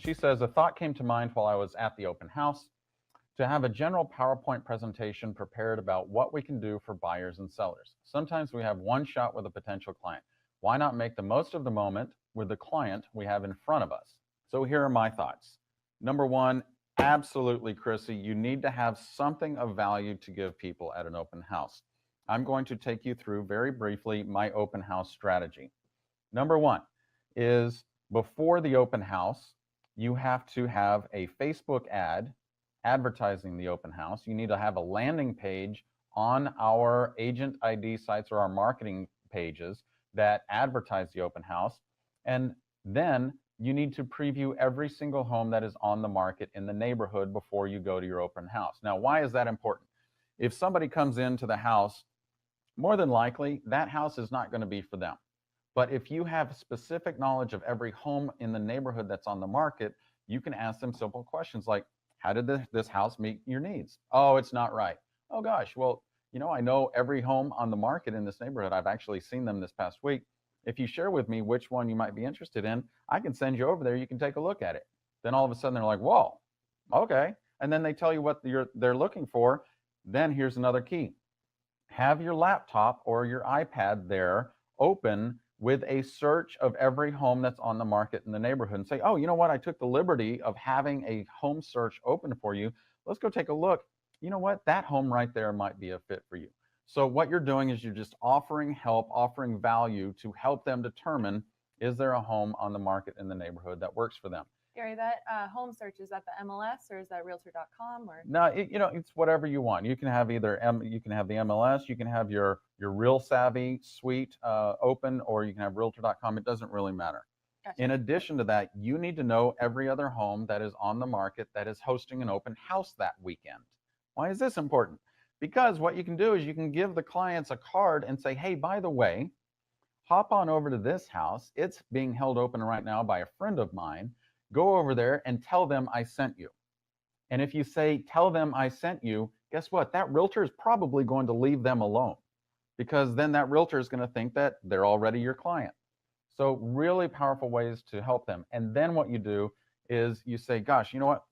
She says, a thought came to mind while I was at the open house to have a general PowerPoint presentation prepared about what we can do for buyers and sellers. Sometimes we have one shot with a potential client. Why not make the most of the moment with the client we have in front of us? So here are my thoughts. Number one, absolutely, Chrissy, you need to have something of value to give people at an open house. I'm going to take you through very briefly my open house strategy. Number one is before the open house, you have to have a Facebook ad advertising the open house. You need to have a landing page on our agent ID sites or our marketing pages that advertise the open house. And then you need to preview every single home that is on the market in the neighborhood before you go to your open house. Now, why is that important? If somebody comes into the house, more than likely, that house is not going to be for them. But if you have specific knowledge of every home in the neighborhood that's on the market, you can ask them simple questions like, how did this house meet your needs? Oh, it's not right. Oh gosh, well, I know every home on the market in this neighborhood. I've actually seen them this past week. If you share with me which one you might be interested in, I can send you over there. You can take a look at it. Then all of a sudden they're like, whoa, okay. And then they tell you what they're looking for. Then here's another key. Have your laptop or your iPad there open with a search of every home that's on the market in the neighborhood and say, oh, you know what? I took the liberty of having a home search open for you. Let's go take a look. You know what? That home right there might be a fit for you. So what you're doing is you're just offering help, offering value to help them determine, is there a home on the market in the neighborhood that works for them? Gary, that home search, is that the MLS or is that realtor.com? Or no, it's whatever you want. You can have either you can have the MLS, you can have your Real Savvy suite open, or you can have realtor.com. It doesn't really matter. Gotcha. In addition to that, you need to know every other home that is on the market that is hosting an open house that weekend. Why is this important? Because what you can do is you can give the clients a card and say, hey, by the way, hop on over to this house. It's being held open right now by a friend of mine. Go over there and tell them I sent you. And if you say, tell them I sent you, guess what? That realtor is probably going to leave them alone, because then that realtor is going to think that they're already your client. So really powerful ways to help them. And then what you do is you say, gosh, you know what?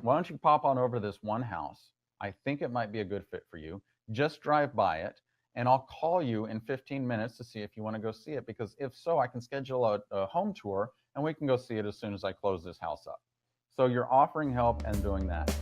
Why don't you pop on over to this one house? I think it might be a good fit for you. Just drive by it, and I'll call you in 15 minutes to see if you want to go see it, because if so, I can schedule a home tour and we can go see it as soon as I close this house up. So you're offering help and doing that.